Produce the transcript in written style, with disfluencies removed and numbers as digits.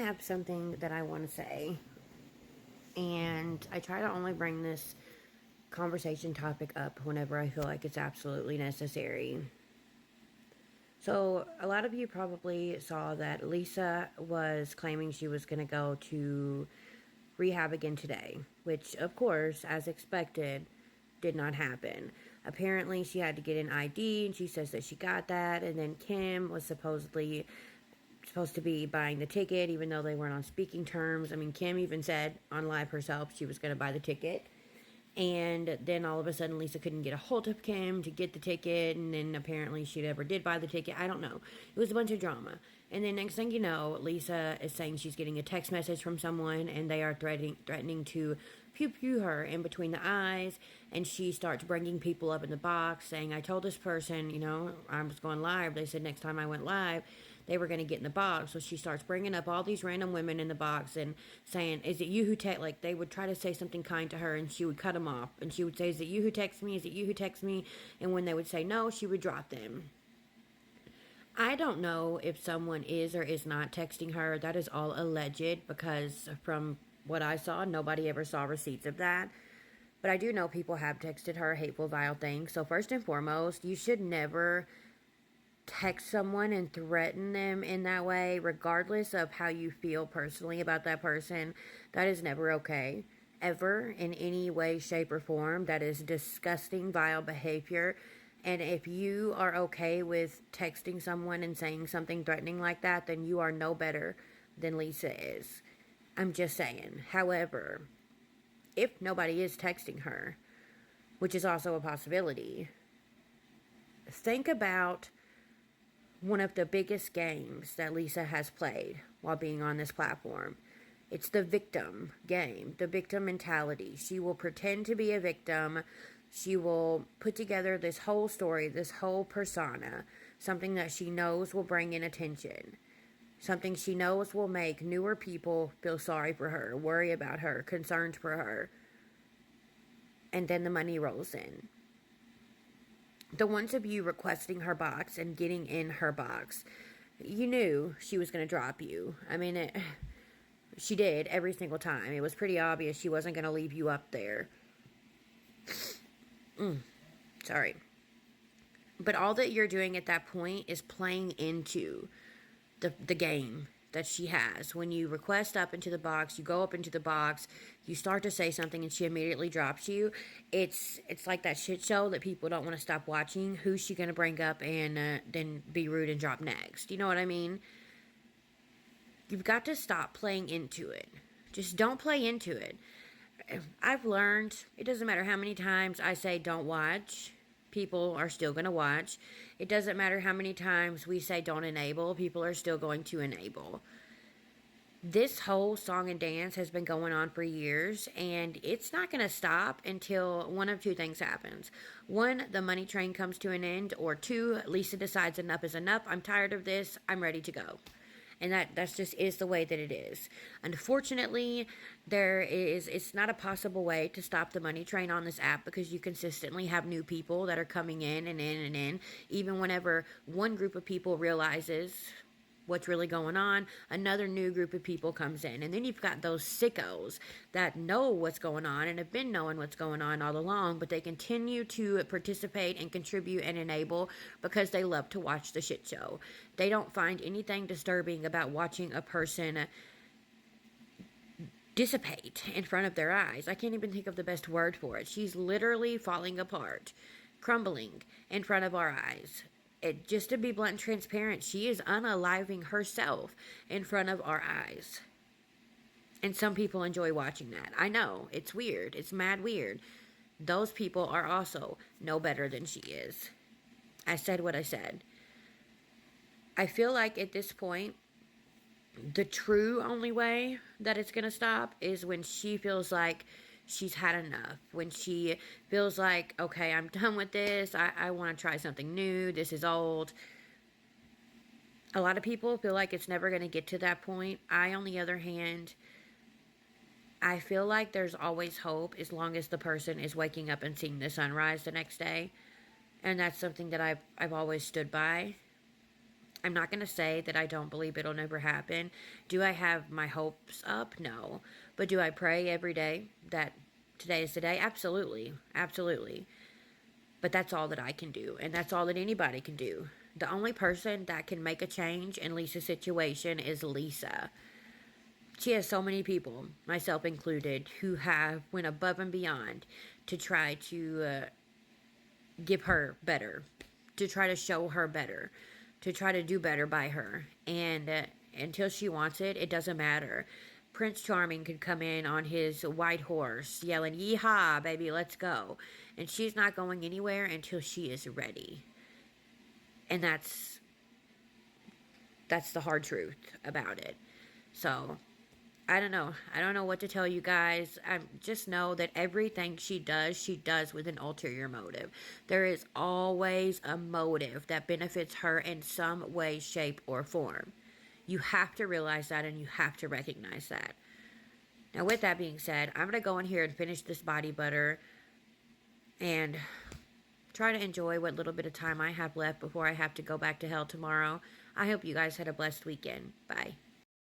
have something that I want to say, and I try to only bring this conversation topic up whenever I feel like it's absolutely necessary. So, a lot of you probably saw that Lisa was claiming she was going to go to rehab again today, which, of course, as expected, did not happen. Apparently, she had to get an ID, and she says that she got that, and then Kim was supposed to be buying the ticket, even though they weren't on speaking terms. I mean, Kim even said on live herself she was going to buy the ticket. And then all of a sudden, Lisa couldn't get a hold of Kim to get the ticket. And then apparently she never did buy the ticket. I don't know. It was a bunch of drama. And then next thing you know, Lisa is saying she's getting a text message from someone, and they are threatening to pew her in between the eyes. And she starts bringing people up in the box, saying, I told this person, I was going live. They said next time I went live, they were going to get in the box. So she starts bringing up all these random women in the box and saying, is it you who text? Like, they would try to say something kind to her, and she would cut them off. And she would say, is it you who text me? Is it you who text me? And when they would say no, she would drop them. I don't know if someone is or is not texting her. That is all alleged, because from what I saw, nobody ever saw receipts of that. But I do know people have texted her hateful, vile things. So first and foremost, you should never text someone and threaten them in that way, regardless of how you feel personally about that person. That is never okay, ever, in any way, shape, or form. That is disgusting, vile behavior. And if you are okay with texting someone and saying something threatening like that, then you are no better than Lisa is. I'm just saying. However, if nobody is texting her, which is also a possibility, think about one of the biggest games that Lisa has played while being on this platform. It's the victim game, the victim mentality. She will pretend to be a victim. She will put together this whole story, this whole persona, something that she knows will bring in attention, something she knows will make newer people feel sorry for her, worry about her, concerned for her. And then the money rolls in. The ones of you requesting her box and getting in her box, you knew she was going to drop you. I mean, she did every single time. It was pretty obvious she wasn't going to leave you up there. Sorry. But all that you're doing at that point is playing into the game that she has. When you request up into the box, you go up into the box, you start to say something, and she immediately drops you. It's like that shit show that people don't want to stop watching. Who's she going to bring up and then be rude and drop next? You know what I mean? You've got to stop playing into it. Just don't play into it. I've learned, it doesn't matter how many times I say don't watch, people are still going to watch. It doesn't matter how many times we say don't enable, people are still going to enable. This whole song and dance has been going on for years, and it's not going to stop until one of two things happens. One, the money train comes to an end, or two, Lisa decides enough is enough. I'm tired of this. I'm ready to go. And that's just is the way that it is. Unfortunately, it's not a possible way to stop the money train on this app, because you consistently have new people that are coming in and in and in. Even whenever one group of people realizes what's really going on, another new group of people comes in. And then you've got those sickos that know what's going on and have been knowing what's going on all along, but they continue to participate and contribute and enable because they love to watch the shit show. They don't find anything disturbing about watching a person dissipate in front of their eyes. I can't even think of the best word for it. She's literally falling apart, crumbling in front of our eyes. Just to be blunt and transparent, she is unaliving herself in front of our eyes. And some people enjoy watching that. I know, it's weird. It's mad weird. Those people are also no better than she is. I said what I said. I feel like at this point, the true only way that it's going to stop is when she feels like she's had enough. When she feels like, okay, I'm done with this. I want to try something new. This is old. A lot of people feel like it's never going to get to that point. I, on the other hand, I feel like there's always hope as long as the person is waking up and seeing the sunrise the next day. And that's something that I've always stood by. I'm not going to say that I don't believe it'll never happen. Do I have my hopes up? No. But do I pray every day that today is the day? Absolutely. Absolutely. But that's all that I can do. And that's all that anybody can do. The only person that can make a change in Lisa's situation is Lisa. She has so many people, myself included, who have went above and beyond to try to give her better, to try to show her better, to try to do better by her. And until she wants it, it doesn't matter. Prince Charming could come in on his white horse yelling, "Yeehaw, baby, let's go." And she's not going anywhere until she is ready. And that's the hard truth about it. So, I don't know. I don't know what to tell you guys. I just know that everything she does with an ulterior motive. There is always a motive that benefits her in some way, shape, or form. You have to realize that and you have to recognize that. Now, with that being said, I'm going to go in here and finish this body butter and try to enjoy what little bit of time I have left before I have to go back to hell tomorrow. I hope you guys had a blessed weekend. Bye.